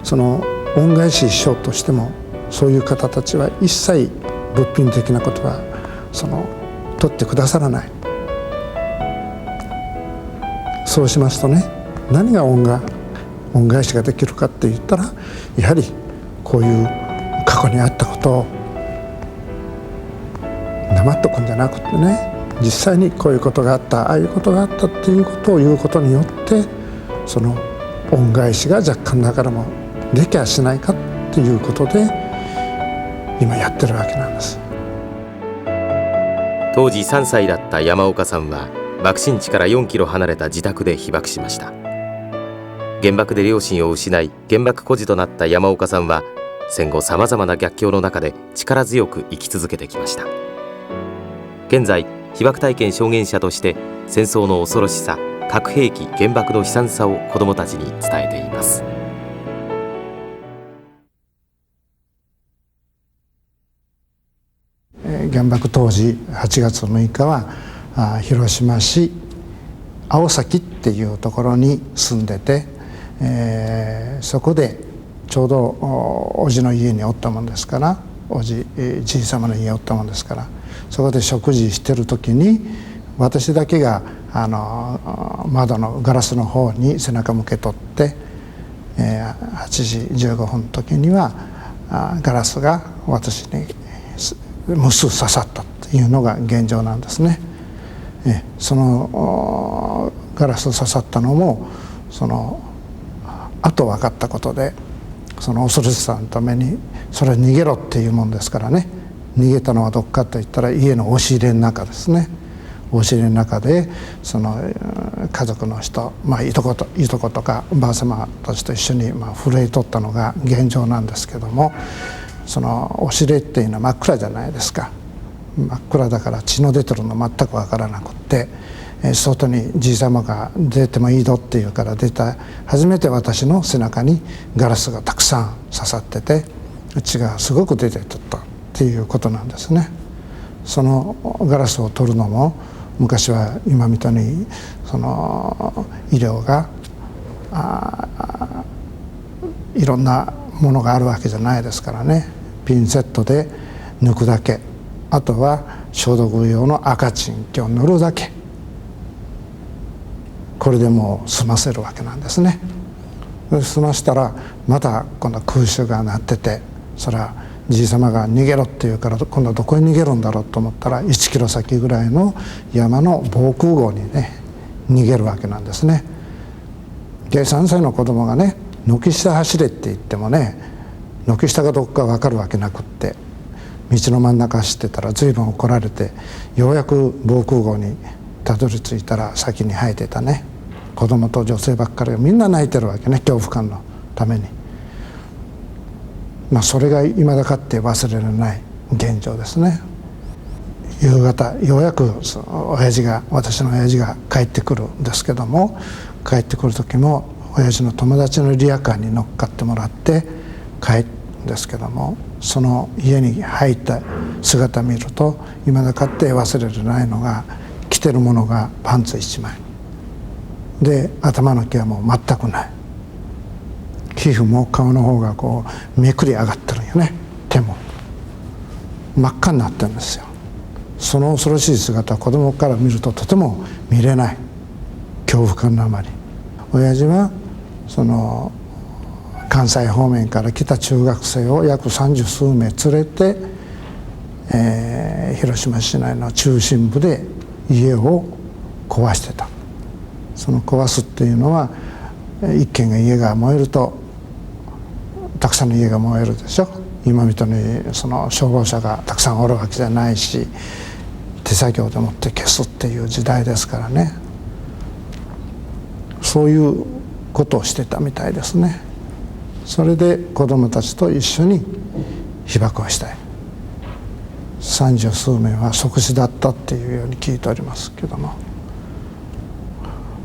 その恩返ししようとしてもそういう方たちは一切物品的なことは取ってくださらない。そうしますとね、何が恩返しができるかって言ったら、やはりこういう過去にあったことを黙っとくんじゃなくてね、実際にこういうことがあった、ああいうことがあったっていうことを言うことによって、その恩返しが若干ながらもできやしないかっていうことで今やってるわけなんです。当時3歳だった山岡さんは爆心地から4キロ離れた自宅で被爆しました。原爆で両親を失い原爆孤児となった山岡さんは、戦後さまざまな逆境の中で力強く生き続けてきました。現在被爆体験証言者として戦争の恐ろしさ、核兵器、原爆の悲惨さを子どもたちに伝えています。原爆当時8月6日は広島市青崎っていうところに住んでて、そこでちょうどおじの家におったもんですから、じいさまの家におったもんですから、そこで食事してる時に私だけが窓のガラスの方に背中向けとって、8時15分の時にはガラスが私に無数刺さったっていうのが現状なんですね。そのガラス刺さったのも後分かったことで、その恐ろしさのためにそれは逃げろっていうもんですからね。逃げたのはどっかといったら家の押し入れの中ですね。押し入れの中でその家族の人、いとことかおばあ様たちと一緒に震えとったのが現状なんですけども、その押し入れっていうのは真っ暗じゃないですか。真っ暗だから血の出てるの全く分からなくって、外にじいさまが出てもいいぞって言うから出た。初めて私の背中にガラスがたくさん刺さってて、血がすごく出てとったっていうことなんですね。そのガラスを取るのも昔は今みたいにその医療がいろんなものがあるわけじゃないですからね。ピンセットで抜くだけ、あとは消毒用の赤チンキを塗るだけ、これでもう済ませるわけなんですね。済ましたらまた今度は空襲が鳴ってて、それはじいさまが逃げろって言うから今度はどこに逃げるんだろうと思ったら1キロ先ぐらいの山の防空壕にね逃げるわけなんですね。で3歳の子供がね軒下走れって言ってもね、軒下がどこか分かるわけなくって、道の真ん中走ってたら随分怒られて、ようやく防空壕にたどり着いたら先に生えてたね子供と女性ばっかりがみんな泣いてるわけね、恐怖感のために。それがいまだかって忘れられない現状ですね。夕方ようやく私の親父が帰ってくるんですけども、帰ってくる時も親父の友達のリヤカーに乗っかってもらって帰るんですけども、その家に入った姿見るといまだかって忘れられないのが、着てるものがパンツ1枚で頭の毛はもう全くない、皮膚も顔の方がこうめくり上がってるんよね。手も真っ赤になってるんですよ。その恐ろしい姿は子供から見るととても見れない、恐怖感のあまり。親父はその関西方面から来た中学生を約30数名連れて、広島市内の中心部で家を壊してた。その壊すっていうのは、一軒が家が燃えるとたくさんの家が燃えるでしょ。今みたいにその消防車がたくさんおるわけじゃないし、手作業でもって消すっていう時代ですからね。そういうことをしてたみたいですね。それで子どもたちと一緒に被爆をしたい。30数名は即死だったっていうように聞いておりますけども、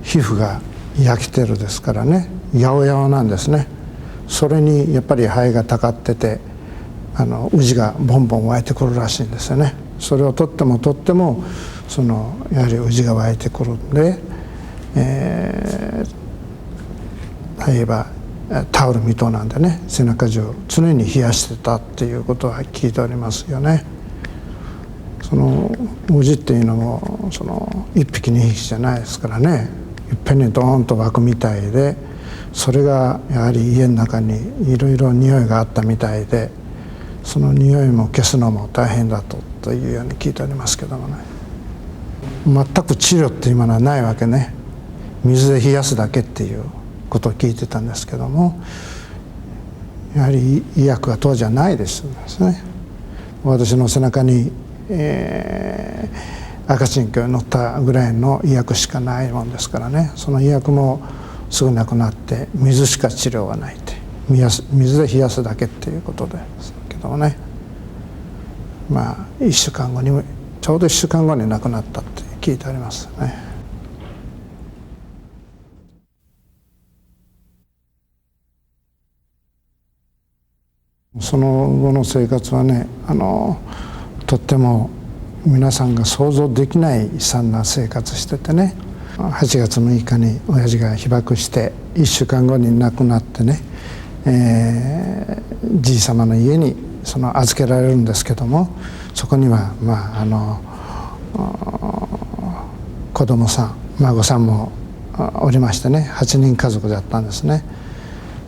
皮膚が焼きてるですからね、やおやおなんですね。それにやっぱり肺がたかってて、痔がボンボン湧いてくるらしいんですよね。それを取ってもやはり痔が湧いてくるんで、例えばタオル未踏なんでね、背中中常に冷やしてたっていうことは聞いておりますよね。そのウジっていうのもその1匹2匹じゃないですからね、いっぺんにドーンと湧くみたいで、それがやはり家の中にいろいろ匂いがあったみたいで、その匂いも消すのも大変だというように聞いておりますけどもね。全く治療って今のはないわけね。水で冷やすだけっていうことを聞いてたんですけども、やはり医薬が当時はないですね。私の背中に、赤チンが乗ったぐらいの医薬しかないもんですからね。その医薬もすぐなくなって、水しか治療がないって、水で冷やすだけっていうことですけどもね。まあ1週間後に、ちょうど1週間後に亡くなったって聞いてありますね。その後の生活はね、とっても皆さんが想像できない悲惨な生活しててね、8月6日に親父が被爆して1週間後に亡くなってね、じい様の家に預けられるんですけども、そこには子供さん孫さんもおりましてね、8人家族だったんですね。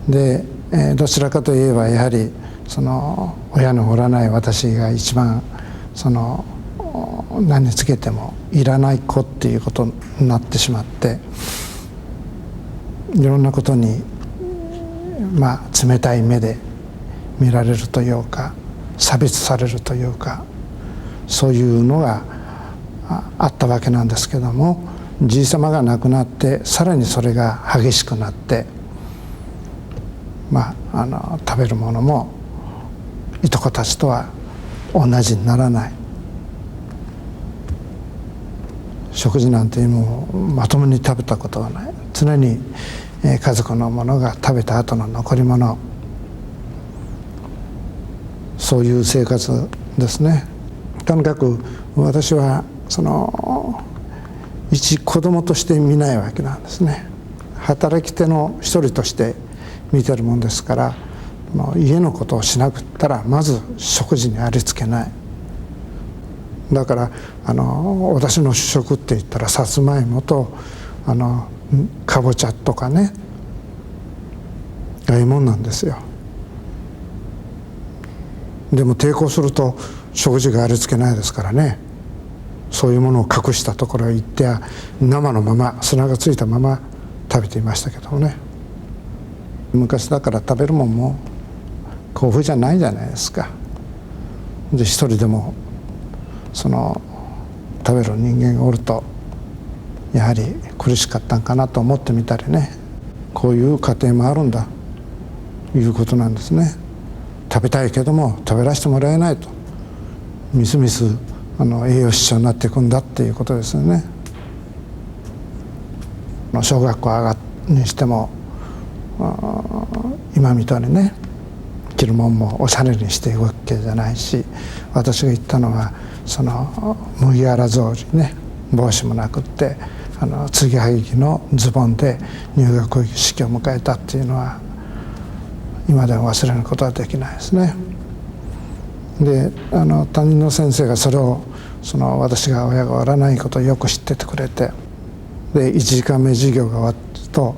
で、どちらかといえばやはり親のおらない私が一番何につけてもいらない子っていうことになってしまって、いろんなことに冷たい目で見られるというか、差別されるというか、そういうのがあったわけなんですけども、じいさまが亡くなってさらにそれが激しくなって、食べるものもいとこたちとは同じにならない。食事なんてもうまともに食べたことがない。常に家族のものが食べた後の残り物、そういう生活ですね。とにかく私は一子供として見ないわけなんですね。働き手の一人として見てるもんですから、家のことをしなくったらまず食事にありつけない。だから私の主食って言ったらさつまいもとかぼちゃとかね、ああいうもんなんですよ。でも抵抗すると食事がありつけないですからね。そういうものを隠したところへ行っては生のまま砂がついたまま食べていましたけどもね。昔だから食べるもんも豊富じゃないじゃないですか。で一人でも食べる人間がおるとやはり苦しかったんかなと思ってみたりね、こういう家庭もあるんだということなんですね。食べたいけども食べらせてもらえないと、みすみす栄養失調になっていくんだっていうことですよね。小学校上がにしても今みたいにね、着るもんもおしゃれにしていくわけじゃないし、私が言ったのは麦わら草履ね、帽子もなくって継ぎはぎのズボンで入学式を迎えたっていうのは今でも忘れることはできないですね。で担任の先生がそれを私が親がおらないことをよく知っててくれて、で1時間目授業が終わると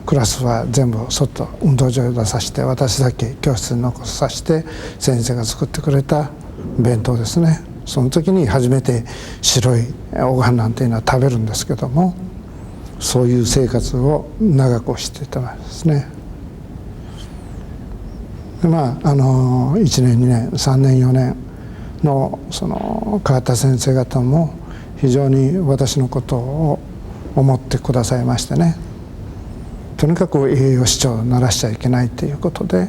クラスは全部外運動場へ出させて、私だけ教室に残させて、先生が作ってくれた弁当ですね、その時に初めて白いおご飯なんていうのは食べるんですけども、そういう生活を長くしていたんですね。で1年2年3年4年の川田先生方も非常に私のことを思ってくださいましてね、とにかく栄養失調をならしちゃいけないということで、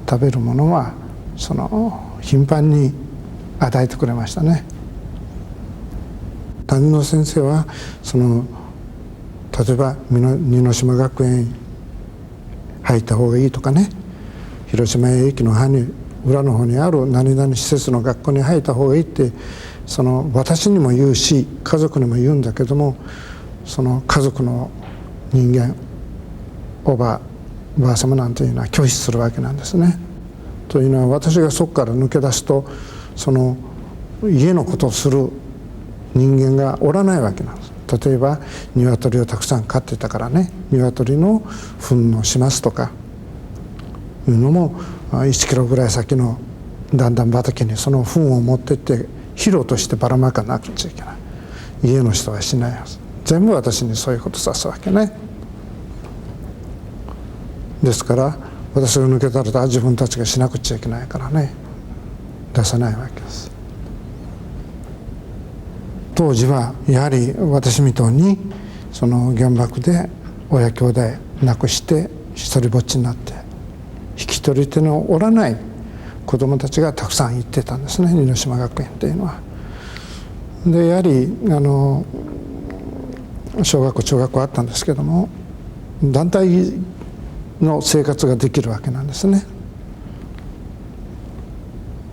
食べるものは頻繁に与えてくれましたね。担任の先生は例えば二之島学園入った方がいいとかね、広島駅の裏の方にある何々施設の学校に入った方がいいって私にも言うし家族にも言うんだけども、家族の人間おばばあ様なんていうのは拒否するわけなんですね。というのは、私がそこから抜け出すとその家のことをする人間がおらないわけなんです。例えば鶏をたくさん飼ってたからね、鶏の糞の始末とかいうのも1キロぐらい先の段々畑にその糞を持ってって肥料としてばらまかなくちゃいけない。家の人はしないはず。全部私にそういうことさすわけね。ですから私が抜けたら自分たちがしなくちゃいけないからね、出さないわけです。当時はやはり私みたいにその原爆で親兄弟亡くして一人ぼっちになって引き取り手のおらない子どもたちがたくさん行ってたんですね、似島学園っていうのは。でやはり小学校中学校あったんですけども、団体の生活ができるわけなんですね。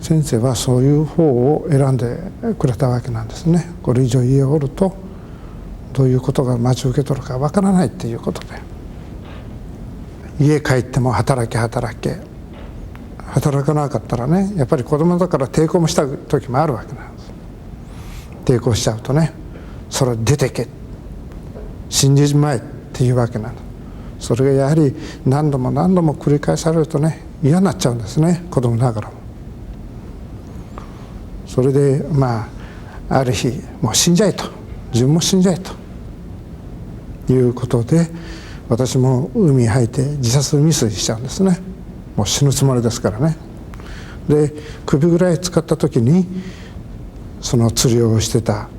先生はそういう方を選んでくれたわけなんですね。これ以上家をおるとどういうことが待ち受け取るかわからないっていうことで、家帰っても働け働け、働かなかったらね、やっぱり子供だから抵抗もした時もあるわけなんです。抵抗しちゃうとね、それ出てけ、死んじまえっていうわけなんです。それがやはり何度も何度も繰り返されるとね、嫌になっちゃうんですね、子供ながらも。それである日もう死んじゃえと、自分も死んじゃえということで、私も海に入って自殺未遂しちゃうんですね。もう死ぬつもりですからね。で首ぐらい使った時にその釣りをしてた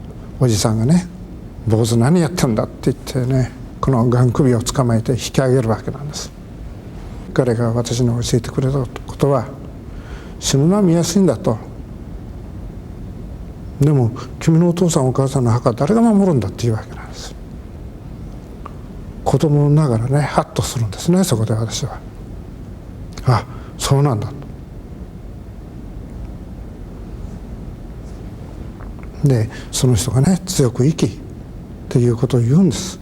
おじさんがね「坊主何やってんだ」って言ってね、このガン首を捕まえて引き上げるわけなんです。彼が私に教えてくれたことは、死ぬのは見やすいんだと。でも君のお父さんお母さんの墓は誰が守るんだっていうわけなんです。子供ながらねハッとするんですね。そこで私はあ、そうなんだと。でその人がね強く生きっていうことを言うんです。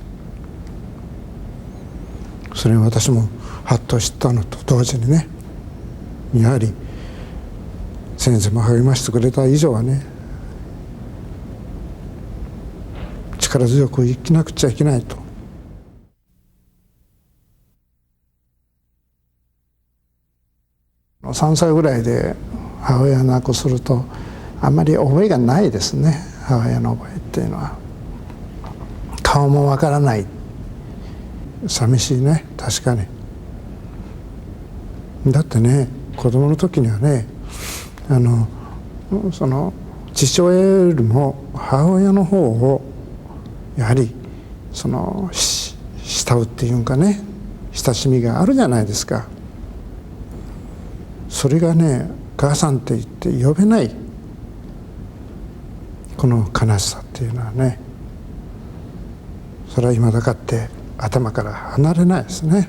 それに私もハッとしたのと同時にね、やはり先生も励ましてくれた以上はね、力強く生きなくちゃいけないと。3歳ぐらいで母親亡くするとあんまり覚えがないですね。母親の覚えっていうのは顔もわからない。寂しいね、確かに。だってね、子供の時にはね、その父親よりも母親の方をやはりその慕うっていうかね、親しみがあるじゃないですか。それがね、母さんって言って呼べないこの悲しさっていうのはね、それは未だかって頭から離れないですね。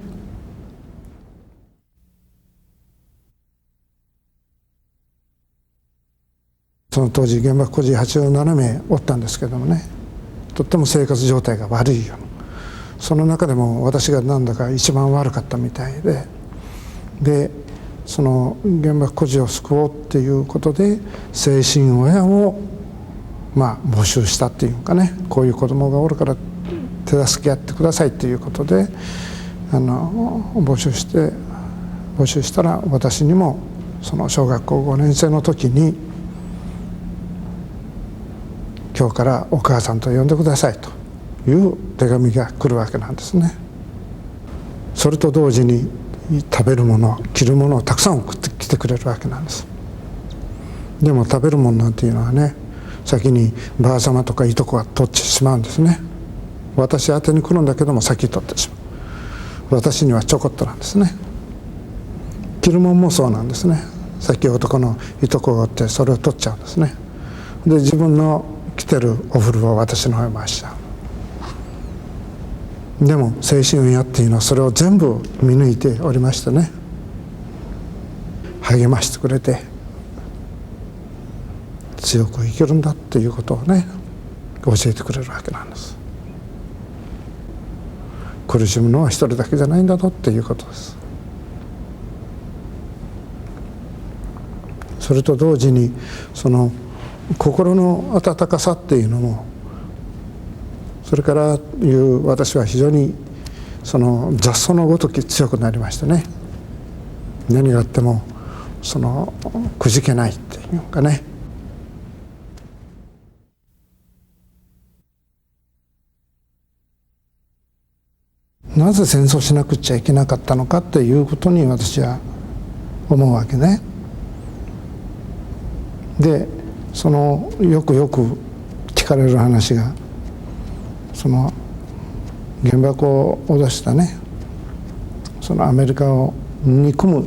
その当時原爆孤児87名おったんですけどもね、とっても生活状態が悪いよ。その中でも私がなんだか一番悪かったみたいで、その原爆孤児を救おうっていうことで精神親を募集したっていうかね、こういう子供がおるから手助けやってくださいっていうことで募集したら、私にもその小学校5年生の時に「今日からお母さんと呼んでください」という手紙が来るわけなんですね。それと同時に食べるもの、着るものをたくさん送ってきてくれるわけなんです。でも食べるものなんていうのはね、先にばあ様とかいとこが取ってしまうんですね。私宛てに来るんだけども先に取ってしまう。私にはちょこっとなんですね。着るもんもそうなんですね。先男のいとこがおってそれを取っちゃうんですね。で自分の着てるお風呂を私の方に回しちゃう。でも精神親っていうのはそれを全部見抜いておりましてね、励ましてくれて強く生きるんだっていうことをね教えてくれるわけなんです。苦しむのは一人だけじゃないんだぞっていうことです。それと同時にその心の温かさっていうのも、それからいう私は非常にその雑草のごとき強くなりましてね、何があってもそのくじけないっていうかね。なぜ戦争しなくちゃいけなかったのかっていうことに私は思うわけね。でそのよく聞かれる話が、その原爆を脅したね、そのアメリカを憎む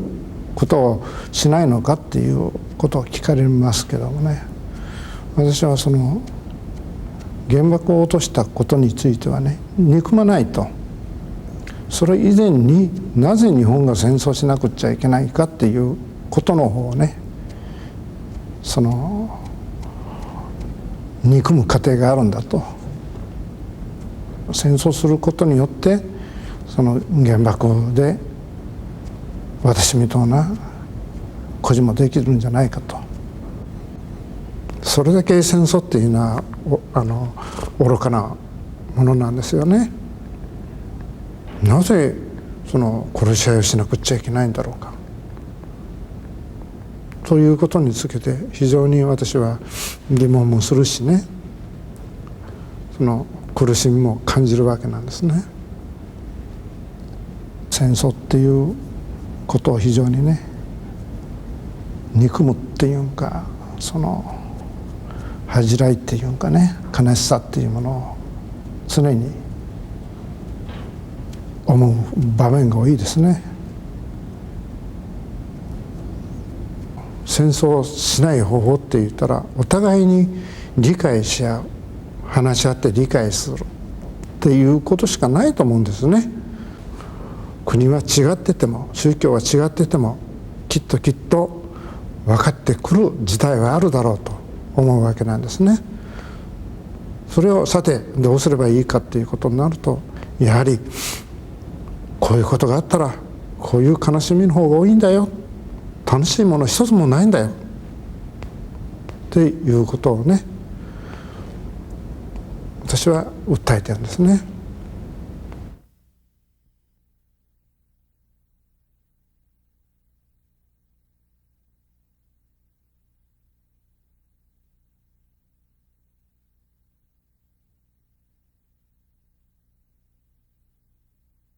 ことをしないのかっていうことを聞かれますけどもね、私はその原爆を落としたことについてはね、憎まないと。それ以前になぜ日本が戦争しなくちゃいけないかっていうことの方をね、その憎む過程があるんだと。戦争することによってその原爆で私みたいな孤児もできるんじゃないかと。それだけ戦争っていうのは愚かなものなんですよね。なぜその殺し合いをしなくちゃいけないんだろうかということにつけて非常に私は疑問もするしね、その苦しみも感じるわけなんですね。戦争っていうことを非常にね憎むっていうか、その恥じらいっていうかね、悲しさっていうものを常に思う場面が多いですね。戦争しない方法って言ったら、お互いに理解し合う、話し合って理解するっていうことしかないと思うんですね。国は違ってても宗教は違っててもきっと分かってくる時代はあるだろうと思うわけなんですね。それをさてどうすればいいかっていうことになると、やはりこういうことがあったらこういう悲しみの方が多いんだよ、楽しいもの一つもないんだよっていうことをね、私は訴えてるんですね。